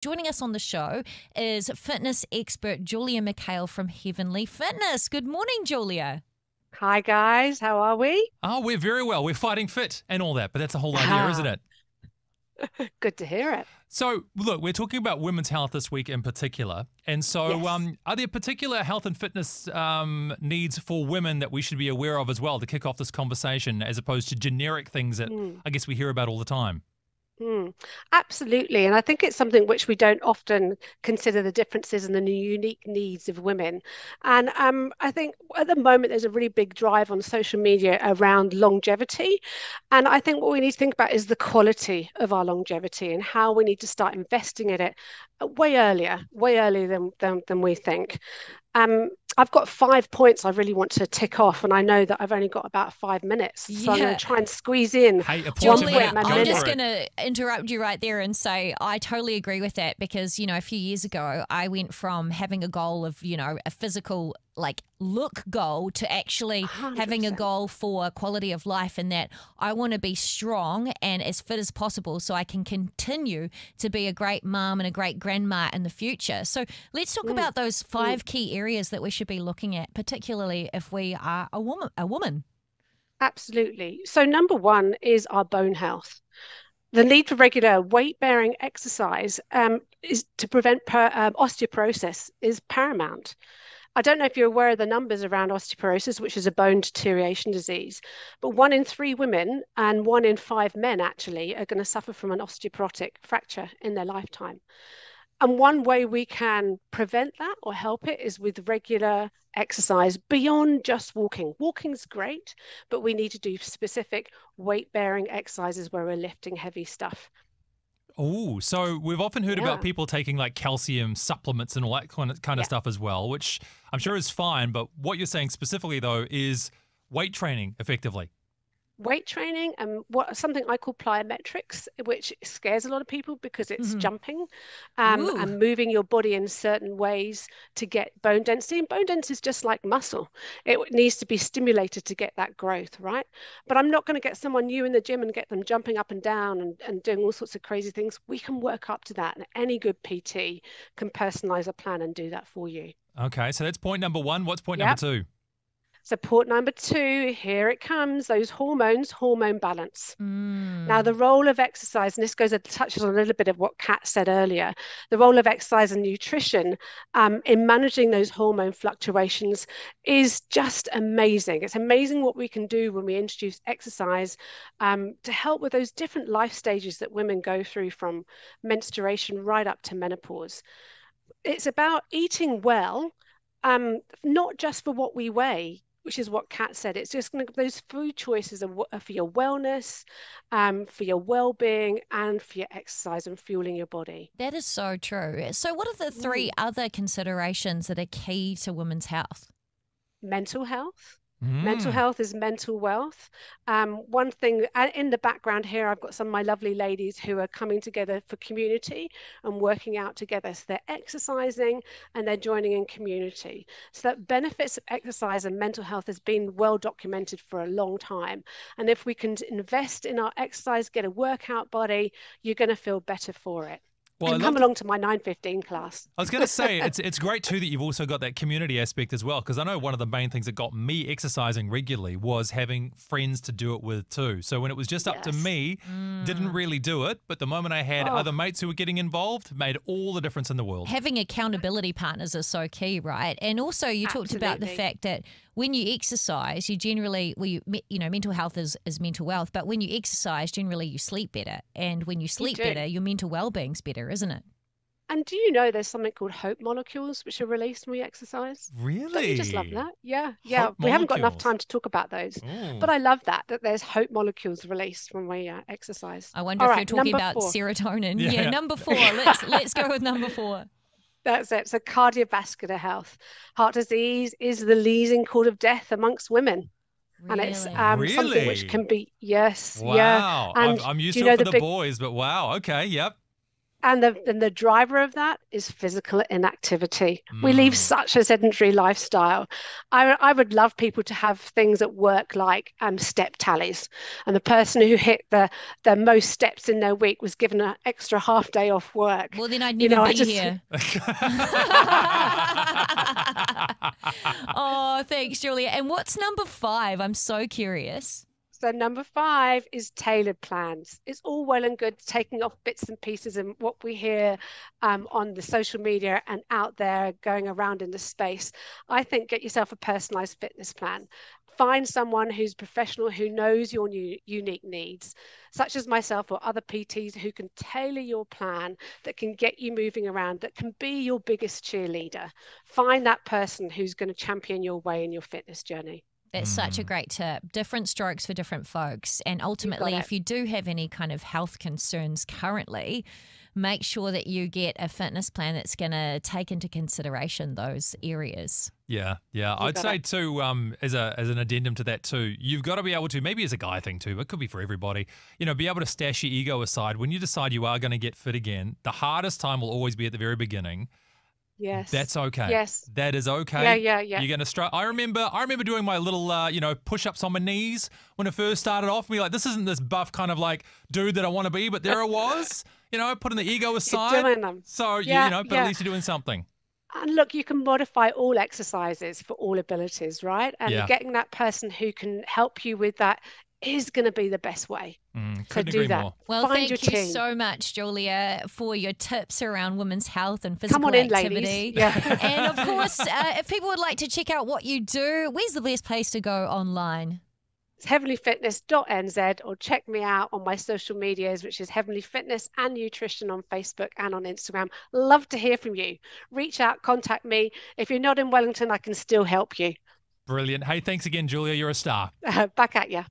Joining us on the show is fitness expert Julia McHale from Heavenly Fitness. Good morning, Julia. Hi guys, how are we? Oh, we're very well. We're fighting fit and all that, but that's the whole idea, isn't Ah, it? good to hear it. So, look, we're talking about women's health this week in particular. And so, Yes. are there particular health and fitness needs for women that we should be aware of as well to kick off this conversation, as opposed to generic things that Mm, I guess we hear about all the time? mm. Absolutely. And I think it's something which we don't often consider the differences and the unique needs of women. And I think at the moment there's a really big drive on social media around longevity. And I think what we need to think about is the quality of our longevity and how we need to start investing in it way earlier than we think. Um, I've got 5 points I really want to tick off, and I know that I've only got about 5 minutes, so I'm going Yeah. to try and squeeze in Hey, a point one a Julia, point minute, per I'm go just for minute. going it. to interrupt you right there and say I totally agree with that because, a few years ago, I went from having a goal of, a physical look goal to actually having a 100%. goal for quality of life, and that I want to be strong and as fit as possible so I can continue to be a great mom and a great grandma in the future. So let's talk Mm, about those mm. 5 key areas that we should be looking at, particularly if we are a woman. A woman. Absolutely. So, number one is our bone health. The need for regular weight-bearing exercise is to prevent osteoporosis is paramount. I don't know if you're aware of the numbers around osteoporosis, which is a bone deterioration disease, but 1 in 3 women and 1 in 5 men actually are going to suffer from an osteoporotic fracture in their lifetime. And one way we can prevent that or help it is with regular exercise beyond just walking. Walking's great, but we need to do specific weight-bearing exercises where we're lifting heavy stuff. Oh, so we've often heard about Yeah. people taking like calcium supplements and all that kind of Yeah. stuff as well, which I'm sure is fine. But what you're saying specifically, though, is weight training effectively. Weight training and what something I call plyometrics, which scares a lot of people because it's Hmm. jumping Ooh. and moving your body in certain ways to get bone density. And bone density is just like muscle. It needs to be stimulated to get that growth, right? But I'm not going to get someone new in the gym and get them jumping up and down and doing all sorts of crazy things. We can work up to that. And any good PT can personalize a plan and do that for you. Okay, so that's point number one. What's point number Yep. two? Support number two, here it comes, those hormones, hormone balance. Now, the Mm. role of exercise, and this goes and touches on a little bit of what Kat said earlier, the role of exercise and nutrition in managing those hormone fluctuations is just amazing. It's amazing what we can do when we introduce exercise to help with those different life stages that women go through from menstruation right up to menopause. It's about eating well, not just for what we weigh, which is what Kat said. It's just those food choices are for your wellness, for your well-being, and for your exercise and fueling your body. That is so true. So, what are the three Mm. other considerations that are key to women's health? Mental health. Mental Mm. health is mental wealth. One thing in the background here, I've got some of my lovely ladies who are coming together for community and working out together. So they're exercising and they're joining in community. So that benefits of exercise and mental health has been well documented for a long time. And if we can invest in our exercise, get a workout body, you're going to feel better for it. Well, I And come love the along to my 9:15 class. I was going to say it's great too that you've also got that community aspect as well, because I know one of the main things that got me exercising regularly was having friends to do it with too. So when it was just up to Yes. me, didn't Mm. really do it, but the moment I had Oh, other mates who were getting involved, made all the difference in the world. Having accountability partners is so key, right? And also, you talked about the absolutely. fact that when you exercise, you generally, mental health is mental wealth, but when you exercise, generally you sleep better. And when you You sleep do. better, your mental well-being's better, isn't it? And do you know there's something called hope molecules which are released when we exercise? Don't you just love Really? that? Yeah, yeah. Hope We haven't got enough molecules. time to talk about those, but Oh. I love that there's hope molecules released when we exercise. I wonder All if you're right, talking number about four. serotonin. Yeah, Yeah. number four. Let's go with number four. That's it. So cardiovascular health. Heart disease is the leading cause of death amongst women. And it's Really? something which Really? can be, yes, yeah. Wow. And I'm used do you to it know for the the big boys, but wow. Okay. Yep. And the driver of that is physical inactivity. We lead such a sedentary lifestyle. I would love people to have things at work like step tallies. And the person who hit the most steps in their week was given an extra half day off work. Well, then I'd never be just, here. Oh, thanks, Julia. And what's number 5? I'm so curious. So number 5 is tailored plans. It's all well and good taking off bits and pieces and what we hear on the social media and out there going around in the space. I think get yourself a personalized fitness plan. Find someone who's professional, who knows your unique needs, such as myself or other PTs who can tailor your plan, that can get you moving around, that can be your biggest cheerleader. Find that person who's going to champion your way in your fitness journey. That's such a great tip. Different strokes for different folks. And ultimately, if you do have any kind of health concerns currently, make sure that you get a fitness plan that's going to take into consideration those areas. Yeah. I'd say too, as an addendum to that too, you've got to be able to, maybe as a guy thing too, but it could be for everybody, be able to stash your ego aside. When you decide you are going to get fit again, the hardest time will always be at the very beginning. Yes. That's okay. Yes. That is okay. Yeah. You're going to struggle. I remember doing my little, push-ups on my knees when it first started off. Me like, this isn't this buff kind of like dude that I want to be, but there I was, putting the ego aside. You're doing them. So, but at least you're doing something. And look, you can modify all exercises for all abilities, right? And getting that person who can help you with that is going to be the best way. So do that. More. Well, Find thank you so much, Julia, for your tips around women's health and physical Come on in, activity. ladies. Yeah. And of course, if people would like to check out what you do, where's the best place to go online? It's heavenlyfitness.nz, or check me out on my social medias, which is Heavenly Fitness and Nutrition on Facebook and on Instagram. Love to hear from you. Reach out, contact me. If you're not in Wellington, I can still help you. Brilliant. Hey, thanks again, Julia. You're a star. Back at you.